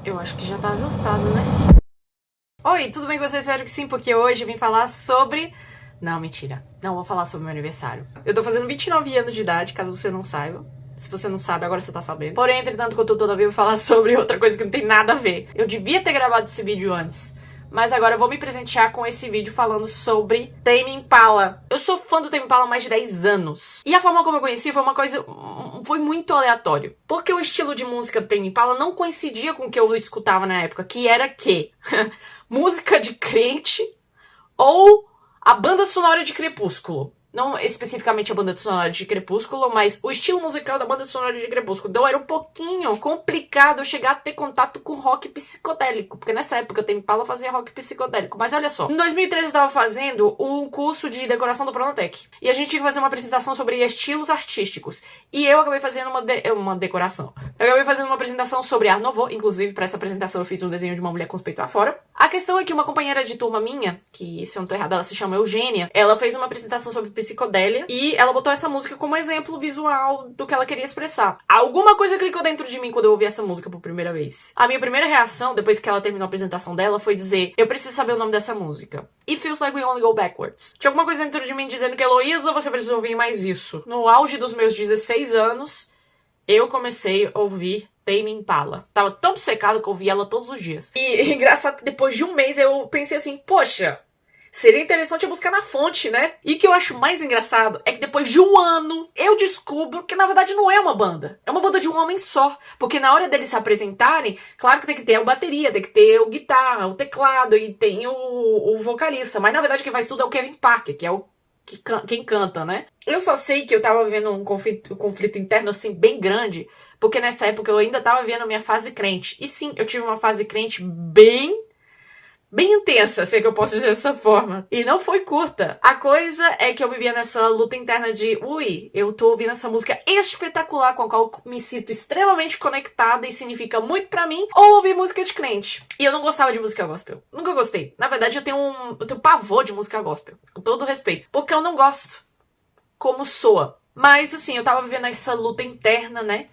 Eu acho que já tá ajustado, né? Oi, tudo bem com vocês? Espero que sim, porque hoje eu vim falar sobre... Não, mentira. Não vou falar sobre meu aniversário. Eu tô fazendo 29 anos de idade, caso você não saiba. Se você não sabe, agora você tá sabendo. Porém, entretanto, contudo, todavia, eu vou falar sobre outra coisa que não tem nada a ver. Eu devia ter gravado esse vídeo antes, mas agora eu vou me presentear com esse vídeo falando sobre Tame Impala. Eu sou fã do Tame Impala há mais de 10 anos. E a forma como eu conheci foi uma coisa... foi muito aleatório. Porque o estilo de música do Tame Impala não coincidia com o que eu escutava na época, que era que... música de crente ou a banda sonora de Crepúsculo. Não especificamente a banda sonora de Crepúsculo, mas o estilo musical da banda sonora de Crepúsculo. Então era um pouquinho complicado eu chegar a ter contato com rock psicodélico, porque nessa época o Tame Impala fazia rock psicodélico. Mas olha só, em 2013 eu tava fazendo um curso de decoração do Pronatec, e a gente tinha que fazer uma apresentação sobre estilos artísticos, e eu acabei fazendo uma decoração. Eu acabei fazendo uma apresentação sobre Art Nouveau, inclusive para essa apresentação eu fiz um desenho de uma mulher com os peitos afora. A questão é que uma companheira de turma minha, que se eu não tô errada ela se chama Eugênia, ela fez uma apresentação sobre psicodélia e ela botou essa música como exemplo visual do que ela queria expressar. Alguma coisa clicou dentro de mim quando eu ouvi essa música por primeira vez. A minha primeira reação, depois que ela terminou a apresentação dela, foi dizer: eu preciso saber o nome dessa música. It Feels Like We Only Go Backwards. Tinha alguma coisa dentro de mim dizendo que, Heloísa, você precisa ouvir mais isso. No auge dos meus 16 anos, eu comecei a ouvir Tame Impala. Tava tão obcecado que eu ouvia ela todos os dias. E engraçado que depois de um mês eu pensei assim, poxa, seria interessante eu buscar na fonte, né? E o que eu acho mais engraçado é que depois de um ano eu descubro que na verdade não é uma banda. É uma banda de um homem só. Porque na hora deles se apresentarem, claro que tem que ter a bateria, tem que ter o guitarra, o teclado e tem o vocalista. Mas na verdade quem faz tudo é o Kevin Parker, que é quem canta, né? Eu só sei que eu tava vivendo um conflito interno assim bem grande, porque nessa época eu ainda tava vivendo a minha fase crente. E sim, eu tive uma fase crente bem intensa, se é que eu posso dizer dessa forma. E não foi curta. A coisa é que eu vivia nessa luta interna de, ui, eu tô ouvindo essa música espetacular com a qual eu me sinto extremamente conectada e significa muito pra mim, ou ouvir música de crente. E eu não gostava de música gospel. Nunca gostei. Na verdade, eu tenho pavor de música gospel. Com todo respeito. Porque eu não gosto como soa. Mas, assim, eu tava vivendo essa luta interna, né?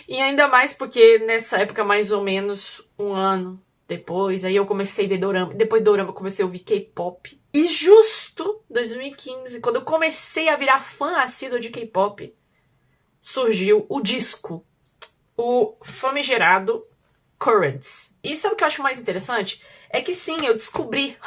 E ainda mais porque nessa época, mais ou menos um ano depois, aí eu comecei a ver dorama. Depois do dorama eu comecei a ouvir K-pop. E justo 2015, quando eu comecei a virar fã assídua de K-pop, surgiu o disco, o famigerado Currents. E sabe o que eu acho mais interessante? É que sim, eu descobri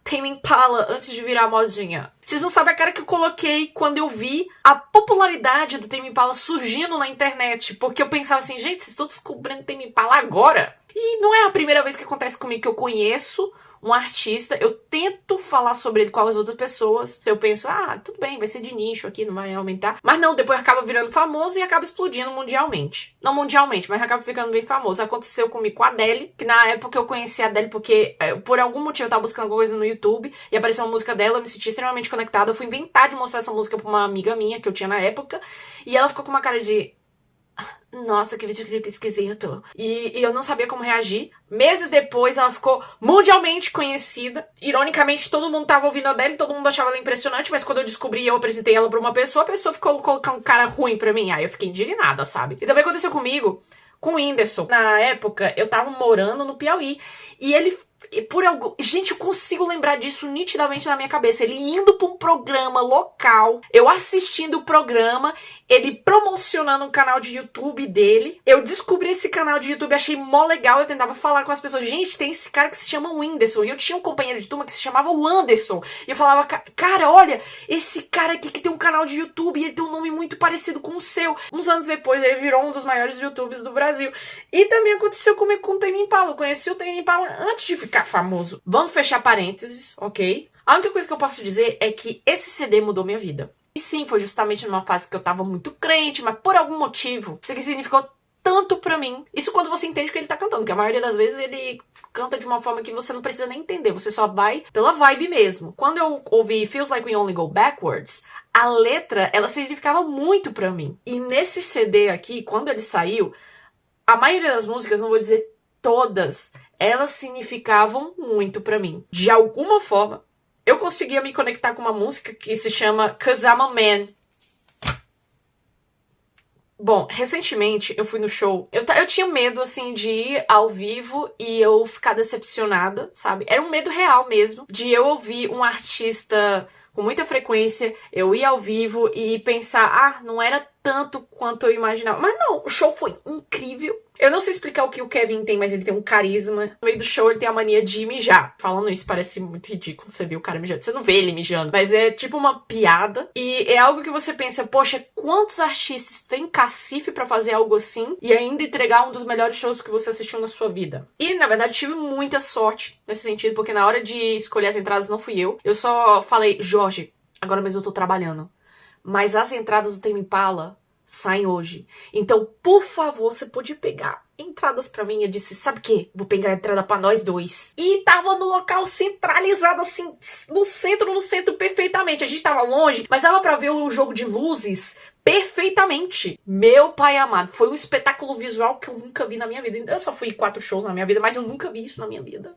Tame Impala antes de virar modinha. Vocês não sabem a cara que eu coloquei quando eu vi a popularidade do Tame Impala surgindo na internet. Porque eu pensava assim, gente, vocês estão descobrindo Tame Impala agora? E não é a primeira vez que acontece comigo que eu conheço um artista, eu tento falar sobre ele com as outras pessoas, eu penso, tudo bem, vai ser de nicho aqui, não vai aumentar. Mas não, depois acaba virando famoso e acaba explodindo mundialmente. Não mundialmente, mas acaba ficando bem famoso. Aconteceu comigo com a Adele, que na época eu conheci a Adele porque, por algum motivo, eu tava buscando alguma coisa no YouTube e apareceu uma música dela, eu me senti extremamente conectada, eu fui inventar de mostrar essa música pra uma amiga minha que eu tinha na época, e ela ficou com uma cara de... nossa, que videoclipe esquisito. E eu não sabia como reagir. Meses depois, ela ficou mundialmente conhecida. Ironicamente, todo mundo tava ouvindo a Adele, todo mundo achava ela impressionante, mas quando eu descobri e eu apresentei ela pra uma pessoa, a pessoa ficou colocando um cara ruim pra mim. Aí eu fiquei indignada, sabe? E também aconteceu comigo com o Whindersson. Na época, eu tava morando no Piauí. E ele... gente, eu consigo lembrar disso nitidamente na minha cabeça. Ele indo pra um programa local, eu assistindo o programa, ele promocionando um canal de YouTube dele. Eu descobri esse canal de YouTube, achei mó legal. Eu tentava falar com as pessoas, gente, tem esse cara que se chama Whindersson. E eu tinha um companheiro de turma que se chamava Wanderson. E eu falava, cara, olha, esse cara aqui que tem um canal de YouTube e ele tem um nome muito parecido com o seu. Uns anos depois, ele virou um dos maiores YouTubers do Brasil. E também aconteceu comigo com o Tame Impala. Eu conheci o Tame Impala antes de ficar famoso. Vamos fechar parênteses, ok? A única coisa que eu posso dizer é que esse CD mudou minha vida. E sim, foi justamente numa fase que eu tava muito crente, mas por algum motivo, isso aqui significou tanto pra mim. Isso quando você entende o que ele tá cantando, que a maioria das vezes ele canta de uma forma que você não precisa nem entender, você só vai pela vibe mesmo. Quando eu ouvi Feels Like We Only Go Backwards, a letra, ela significava muito pra mim. E nesse CD aqui, quando ele saiu, a maioria das músicas, não vou dizer todas, elas significavam muito pra mim. De alguma forma, eu conseguia me conectar com uma música que se chama 'Cause I'm a Man. Bom, recentemente eu fui no show. Eu tinha medo, assim, de ir ao vivo e eu ficar decepcionada, sabe? Era um medo real mesmo, de eu ouvir um artista com muita frequência, eu ir ao vivo e pensar, ah, não era tanto quanto eu imaginava. Mas não, o show foi incrível. Eu não sei explicar o que o Kevin tem, mas ele tem um carisma. No meio do show ele tem a mania de mijar. Falando isso parece muito ridículo você ver o cara mijando. Você não vê ele mijando, mas é tipo uma piada. E é algo que você pensa, poxa, quantos artistas têm cacife pra fazer algo assim e ainda entregar um dos melhores shows que você assistiu na sua vida? E, na verdade, tive muita sorte nesse sentido, porque na hora de escolher as entradas não fui eu. Eu só falei, Jorge, agora mesmo eu tô trabalhando, mas as entradas do Tame Impala saem hoje. Então, por favor, você pode pegar entradas pra mim. Eu disse, sabe o quê? Vou pegar a entrada pra nós dois. E tava no local centralizado, assim, no centro perfeitamente. A gente tava longe, mas dava pra ver o jogo de luzes perfeitamente. Meu pai amado, foi um espetáculo visual que eu nunca vi na minha vida. Eu só fui em 4 shows na minha vida, mas eu nunca vi isso na minha vida.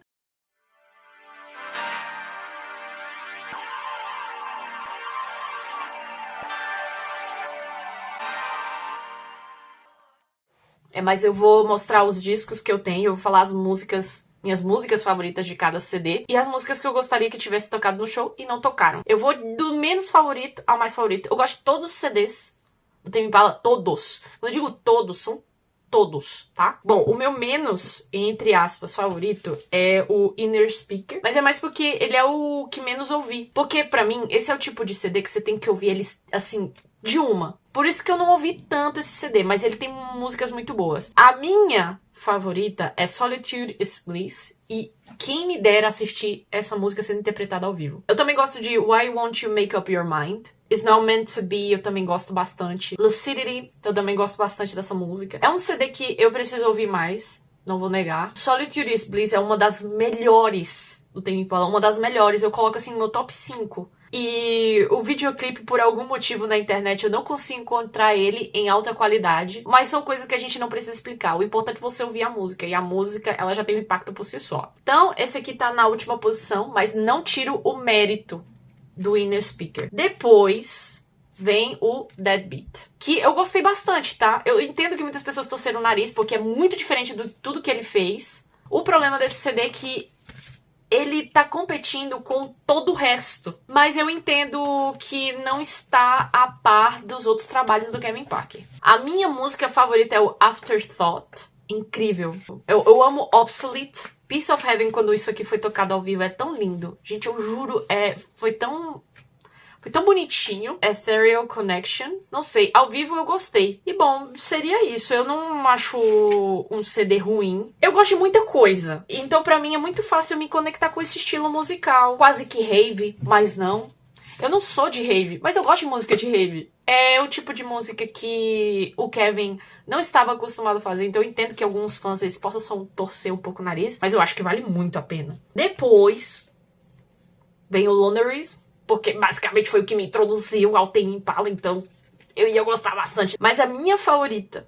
Mas eu vou mostrar os discos que eu tenho, eu vou falar as músicas, minhas músicas favoritas de cada CD e as músicas que eu gostaria que tivesse tocado no show e não tocaram. Eu vou do menos favorito ao mais favorito. Eu gosto de todos os CDs do Tame Impala, todos. Quando eu digo todos, são todos, tá? Bom, o meu menos, entre aspas, favorito é o Inner Speaker, mas é mais porque ele é o que menos ouvi. Porque, pra mim, esse é o tipo de CD que você tem que ouvir ele, assim, de uma. Por isso que eu não ouvi tanto esse CD, mas ele tem músicas muito boas. A minha favorita é Solitude is Bliss, e quem me dera assistir essa música sendo interpretada ao vivo. Eu também gosto de Why Won't You Make Up Your Mind? It's Not Meant to Be, eu também gosto bastante. Lucidity, eu também gosto bastante dessa música. É um CD que eu preciso ouvir mais, não vou negar. Solitude is Bliss é uma das melhores do Tame Impala, uma das melhores. Eu coloco assim no meu top 5. E o videoclipe, por algum motivo na internet, eu não consigo encontrar ele em alta qualidade. Mas são coisas que a gente não precisa explicar. O importante é você ouvir a música. E a música, ela já tem um impacto por si só. Então, esse aqui tá na última posição, mas não tiro o mérito do Inner Speaker. Depois vem o Deadbeat, que eu gostei bastante, tá? Eu entendo que muitas pessoas torceram o nariz, porque é muito diferente de tudo que ele fez. O problema desse CD é que ele tá competindo com todo o resto. Mas eu entendo que não está a par dos outros trabalhos do Kevin Parker. A minha música favorita é o Afterthought. Incrível. Eu amo Obsolete. Piece of Heaven, quando isso aqui foi tocado ao vivo, é tão lindo. Gente, eu juro, foi tão bonitinho. Ethereal Connection. Não sei, ao vivo eu gostei. E bom, seria isso. Eu não acho um CD ruim. Eu gosto de muita coisa. Então pra mim é muito fácil me conectar com esse estilo musical. Quase que rave, mas não. Eu não sou de rave, mas eu gosto de música de rave. É o tipo de música que o Kevin não estava acostumado a fazer. Então eu entendo que alguns fãs eles possam torcer um pouco o nariz, mas eu acho que vale muito a pena. Depois vem o Lonerism, porque basicamente foi o que me introduziu ao Tame Impala, então eu ia gostar bastante. Mas a minha favorita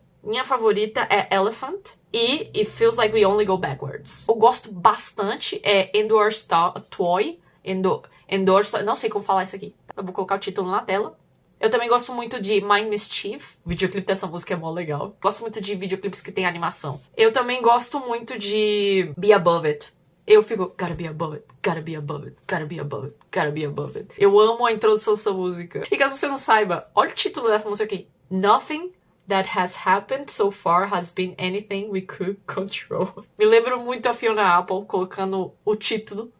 é Elephant e It Feels Like We Only Go Backwards. Eu gosto bastante, Endorsed Toy, Endorsed, não sei como falar isso aqui. Eu vou colocar o título na tela. Eu também gosto muito de Mind Mischief. O videoclipe dessa música é mó legal. Gosto muito de videoclipes que tem animação. Eu também gosto muito de Be Above It. Eu fico, gotta be above it, gotta be above it, gotta be above it, gotta be above it. Eu amo a introdução dessa música. E caso você não saiba, olha o título dessa música aqui. Nothing that has happened so far has been anything we could control. Me lembro muito a Fiona Apple colocando o título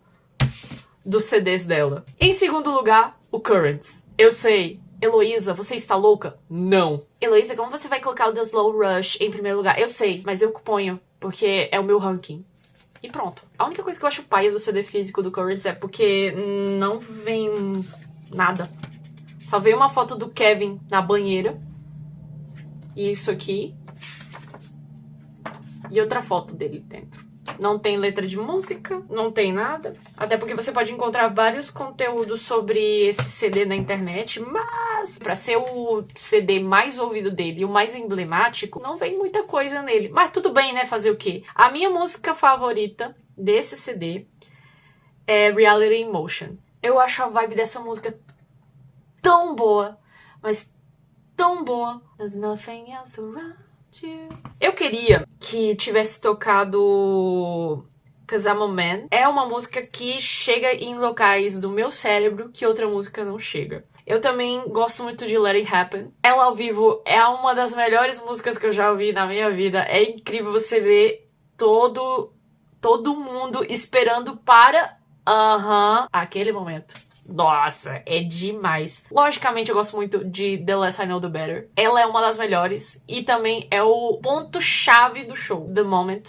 dos CDs dela. Em segundo lugar, o Currents. Eu sei, Heloísa, você está louca? Não. Heloísa, como você vai colocar o The Slow Rush em primeiro lugar? Eu sei, mas eu ponho, porque é o meu ranking. E pronto. A única coisa que eu acho paia do CD físico do Currents é porque não vem nada. Só veio uma foto do Kevin na banheira. E isso aqui. E outra foto dele dentro. Não tem letra de música, não tem nada. Até porque você pode encontrar vários conteúdos sobre esse CD na internet, mas pra ser o CD mais ouvido dele e o mais emblemático, não vem muita coisa nele. Mas tudo bem, né? Fazer o quê? A minha música favorita desse CD é Reality in Motion. Eu acho a vibe dessa música tão boa, mas tão boa. There's nothing else around you. Eu queria que tivesse tocado 'Cause I'm a Man. É uma música que chega em locais do meu cérebro que outra música não chega. Eu também gosto muito de Let It Happen. Ela ao vivo é uma das melhores músicas que eu já ouvi na minha vida. É incrível você ver todo mundo esperando para aquele momento. Nossa, é demais. Logicamente, eu gosto muito de The Less I Know The Better. Ela é uma das melhores e também é o ponto-chave do show, The Moment.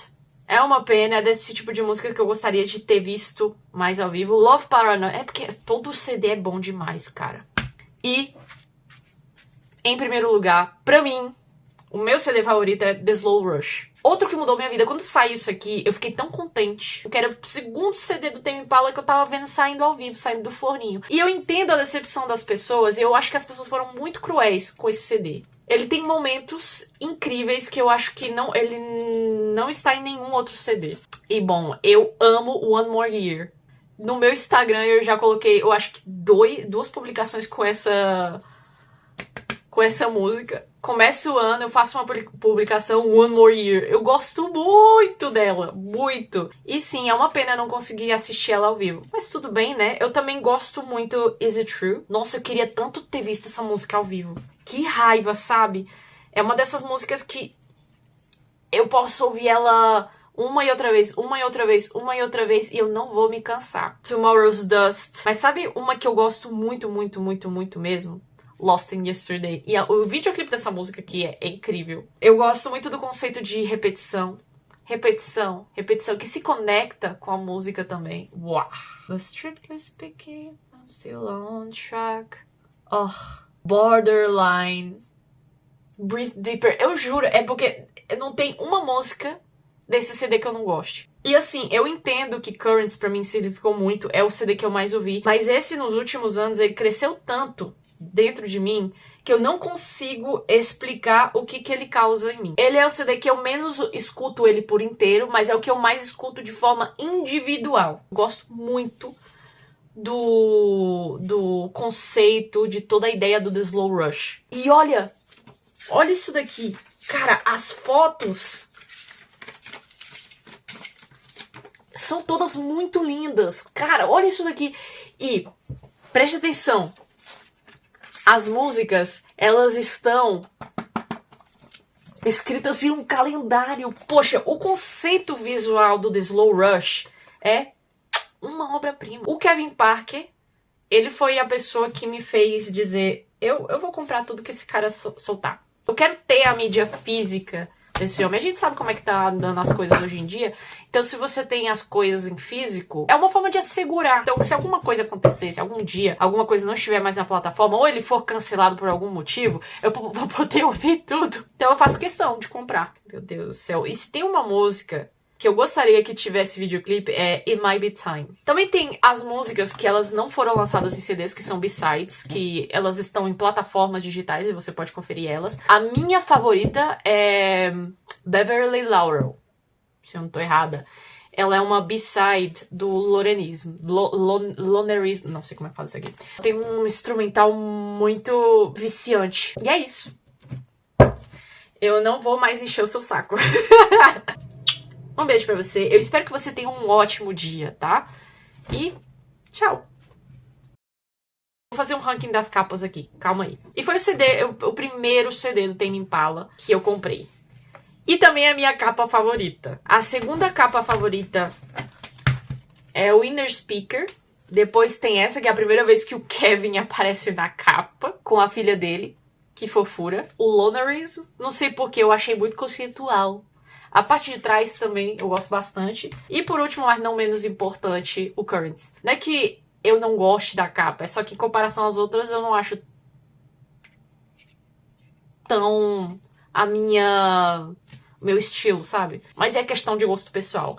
É uma pena, é desse tipo de música que eu gostaria de ter visto mais ao vivo. Love Paranoia, é porque todo o CD é bom demais, cara. E, em primeiro lugar, pra mim, o meu CD favorito é The Slow Rush. Outro que mudou minha vida, quando saiu isso aqui, eu fiquei tão contente. Porque era o segundo CD do Tame Impala que eu tava vendo saindo ao vivo, saindo do forninho. E eu entendo a decepção das pessoas, e eu acho que as pessoas foram muito cruéis com esse CD. Ele tem momentos incríveis que eu acho que ele não está em nenhum outro CD. E bom, eu amo One More Year. No meu Instagram eu já coloquei, eu acho que duas publicações com essa música. Começa o ano, eu faço uma publicação One More Year. Eu gosto muito dela, muito. E sim, é uma pena não conseguir assistir ela ao vivo. Mas tudo bem, né? Eu também gosto muito Is It True? Nossa, eu queria tanto ter visto essa música ao vivo. Que raiva, sabe? É uma dessas músicas que eu posso ouvir ela uma e outra vez, uma e outra vez, uma e outra vez, e eu não vou me cansar. Tomorrow's Dust. Mas sabe uma que eu gosto muito, muito, muito, muito mesmo? Lost in Yesterday. E o videoclipe dessa música aqui é incrível. Eu gosto muito do conceito de repetição. Repetição, repetição, que se conecta com a música também. Uau! But strictly speaking, I'm still on track. Borderline. Breathe Deeper. Eu juro, é porque não tem uma música desse CD que eu não goste. E assim, eu entendo que Currents pra mim significou muito, é o CD que eu mais ouvi, mas esse nos últimos anos ele cresceu tanto dentro de mim que eu não consigo explicar o que ele causa em mim. Ele é o CD que eu menos escuto ele por inteiro, mas é o que eu mais escuto de forma individual. Gosto muito do conceito, de toda a ideia do The Slow Rush. E olha isso daqui. Cara, as fotos são todas muito lindas. Cara, olha isso daqui. E preste atenção. As músicas, elas estão escritas em um calendário. Poxa, o conceito visual do The Slow Rush é uma obra-prima. O Kevin Parker, ele foi a pessoa que me fez dizer, eu vou comprar tudo que esse cara soltar. Eu quero ter a mídia física desse homem. A gente sabe como é que tá andando as coisas hoje em dia. Então, se você tem as coisas em físico, é uma forma de assegurar. Então, se alguma coisa acontecesse, algum dia, alguma coisa não estiver mais na plataforma, ou ele for cancelado por algum motivo, eu vou poder ouvir tudo. Então, eu faço questão de comprar. Meu Deus do céu. E se tem uma música que eu gostaria que tivesse videoclipe, é It Might Be Time. Também tem as músicas que elas não foram lançadas em CDs, que são B-sides, que elas estão em plataformas digitais e você pode conferir elas. A minha favorita é Beverly Laurel, se eu não tô errada. Ela é uma B-side do Lonerism. Lonerism, não sei como é que fala isso aqui. Tem um instrumental muito viciante. E é isso. Eu não vou mais encher o seu saco. Um beijo pra você. Eu espero que você tenha um ótimo dia, tá? E tchau. Vou fazer um ranking das capas aqui. Calma aí. E foi o primeiro CD do Tame Impala que eu comprei. E também a minha capa favorita. A segunda capa favorita é o Inner Speaker. Depois tem essa, que é a primeira vez que o Kevin aparece na capa, com a filha dele. Que fofura. O Lonerism. Não sei porque, eu achei muito conceitual. A parte de trás também eu gosto bastante. E por último, mas não menos importante, o Currents. Não é que eu não goste da capa, é só que em comparação às outras eu não acho tão meu estilo, sabe? Mas é questão de gosto pessoal.